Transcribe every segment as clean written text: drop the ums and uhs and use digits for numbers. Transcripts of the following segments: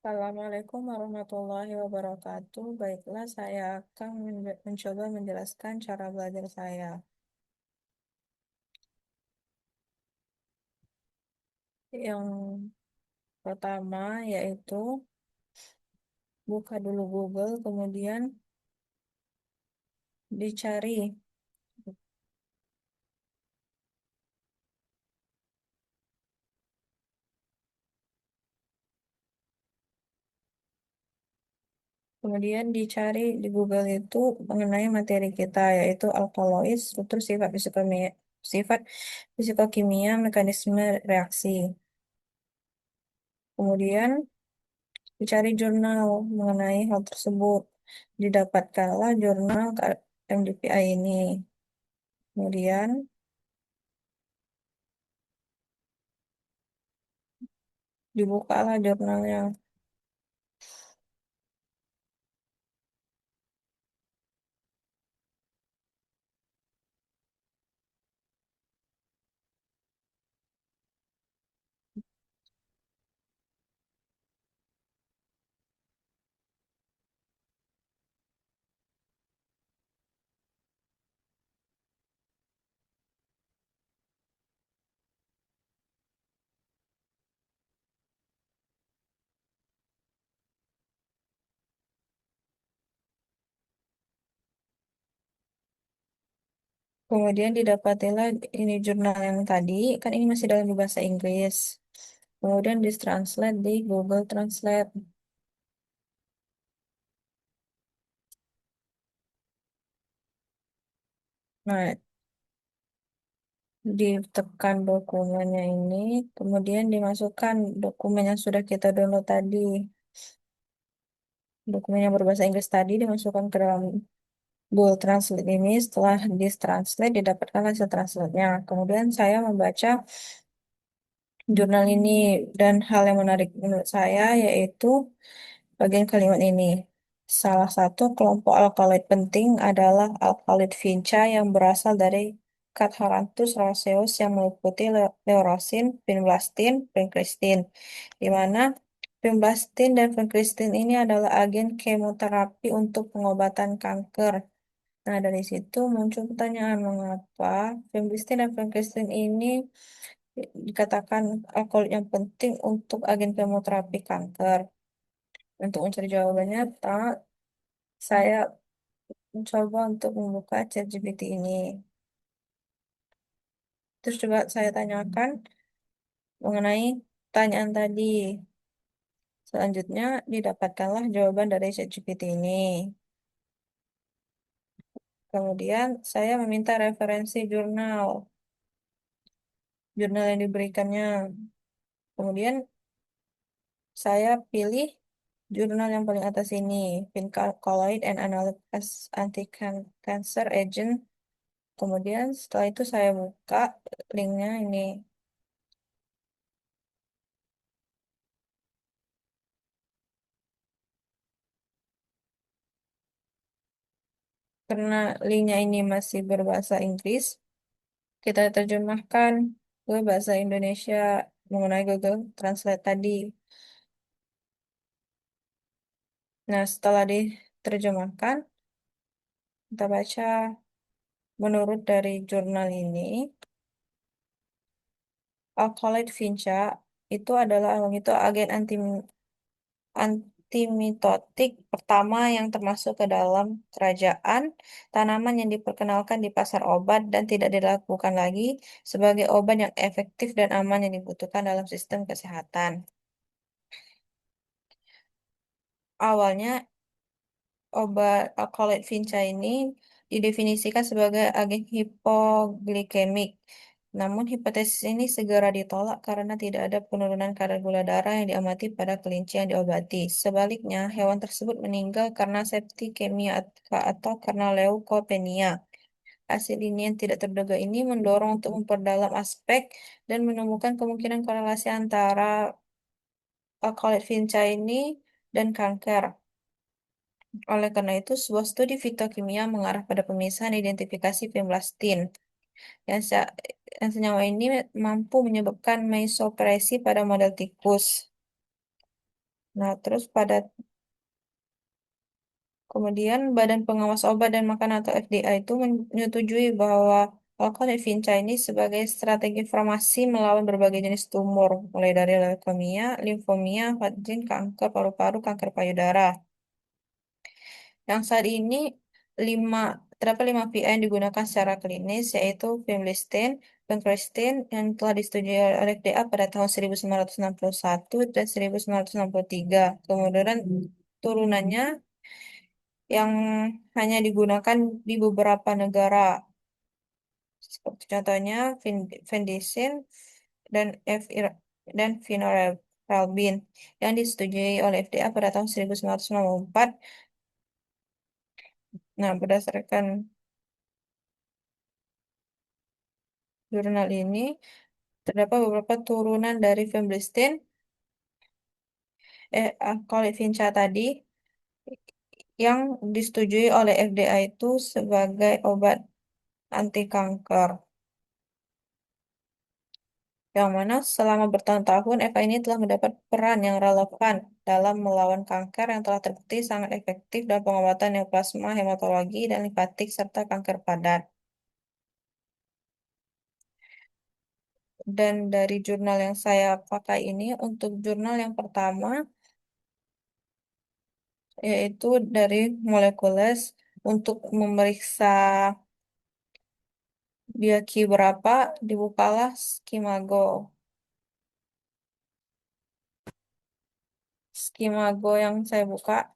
Assalamualaikum warahmatullahi wabarakatuh. Baiklah, saya akan mencoba menjelaskan cara belajar saya. Yang pertama yaitu buka dulu Google, kemudian dicari. Kemudian dicari di Google itu mengenai materi kita, yaitu alkaloid, struktur sifat fisikokimia, mekanisme reaksi. Kemudian dicari jurnal mengenai hal tersebut. Didapatkanlah jurnal MDPI ini. Kemudian dibukalah jurnalnya. Kemudian didapatilah ini jurnal yang tadi, kan ini masih dalam bahasa Inggris. Kemudian ditranslate di Google Translate. Nah, ditekan dokumennya ini, kemudian dimasukkan dokumen yang sudah kita download tadi. Dokumen yang berbahasa Inggris tadi dimasukkan ke dalam Google Translate ini. Setelah di-translate, didapatkan hasil translate-nya. Kemudian saya membaca jurnal ini, dan hal yang menarik menurut saya yaitu bagian kalimat ini. Salah satu kelompok alkaloid penting adalah alkaloid vinca yang berasal dari Catharanthus rosseus yang meliputi leurosin, vinblastin, vinkristin, di mana vinblastin dan vinkristin ini adalah agen kemoterapi untuk pengobatan kanker. Nah, dari situ muncul pertanyaan mengapa vinblastin dan vinkristin ini dikatakan alkohol yang penting untuk agen kemoterapi kanker. Untuk mencari jawabannya, pertama saya mencoba untuk membuka ChatGPT ini. Terus coba saya tanyakan mengenai pertanyaan tadi. Selanjutnya didapatkanlah jawaban dari ChatGPT ini. Kemudian saya meminta referensi jurnal yang diberikannya. Kemudian saya pilih jurnal yang paling atas ini, Colloid and Analogous Anti-Cancer Agent. Kemudian setelah itu saya buka linknya ini. Karena linknya ini masih berbahasa Inggris, kita terjemahkan ke bahasa Indonesia mengenai Google Translate tadi. Nah, setelah diterjemahkan, kita baca menurut dari jurnal ini, alkaloid vinca itu agen antimitotik pertama yang termasuk ke dalam kerajaan tanaman yang diperkenalkan di pasar obat dan tidak dilakukan lagi sebagai obat yang efektif dan aman yang dibutuhkan dalam sistem kesehatan. Awalnya, obat alkaloid vinca ini didefinisikan sebagai agen hipoglikemik. Namun hipotesis ini segera ditolak karena tidak ada penurunan kadar gula darah yang diamati pada kelinci yang diobati. Sebaliknya, hewan tersebut meninggal karena septikemia atau karena leukopenia. Hasil ini yang tidak terduga ini mendorong untuk memperdalam aspek dan menemukan kemungkinan korelasi antara alkaloid vinca ini dan kanker. Oleh karena itu, sebuah studi fitokimia mengarah pada pemisahan identifikasi vinblastin yang, se- yang senyawa ini mampu menyebabkan mesopresi pada model tikus. Nah, terus kemudian Badan Pengawas Obat dan Makanan atau FDA itu menyetujui bahwa alkohol vinca ini sebagai strategi farmasi melawan berbagai jenis tumor, mulai dari leukemia, limfomia, Hodgkin, kanker paru-paru, kanker payudara. Yang saat ini lima terdapat 5 VA yang digunakan secara klinis, yaitu vinblastine, vincristine yang telah disetujui oleh FDA pada tahun 1961 dan 1963. Kemudian turunannya yang hanya digunakan di beberapa negara, seperti contohnya Vendisin dan dan Vinorelbin yang disetujui oleh FDA pada tahun 1994. Nah, berdasarkan jurnal ini, terdapat beberapa turunan dari vinblastine, Colifincha tadi, yang disetujui oleh FDA itu sebagai obat anti kanker. Yang mana selama bertahun-tahun Eva ini telah mendapat peran yang relevan dalam melawan kanker yang telah terbukti sangat efektif dalam pengobatan neoplasma, hematologi, dan limfatik, serta kanker padat. Dan dari jurnal yang saya pakai ini, untuk jurnal yang pertama, yaitu dari Molecules untuk memeriksa biaki berapa, dibukalah Skimago. Skimago yang saya buka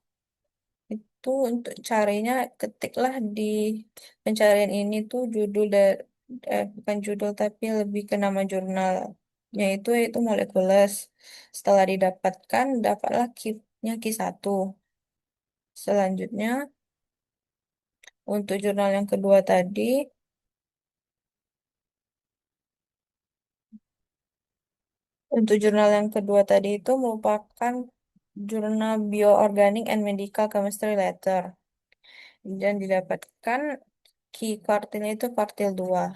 itu untuk carinya, ketiklah di pencarian ini tuh judul dari bukan judul tapi lebih ke nama jurnalnya yaitu Molecules. Setelah didapatkan, dapatlah key-nya Q1. Selanjutnya untuk jurnal yang kedua tadi, itu merupakan jurnal Bioorganic and Medical Chemistry Letter dan didapatkan key quartilnya itu quartil 2.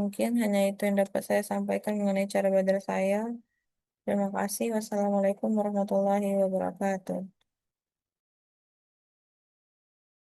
Mungkin hanya itu yang dapat saya sampaikan mengenai cara belajar saya. Terima kasih. Wassalamualaikum warahmatullahi wabarakatuh.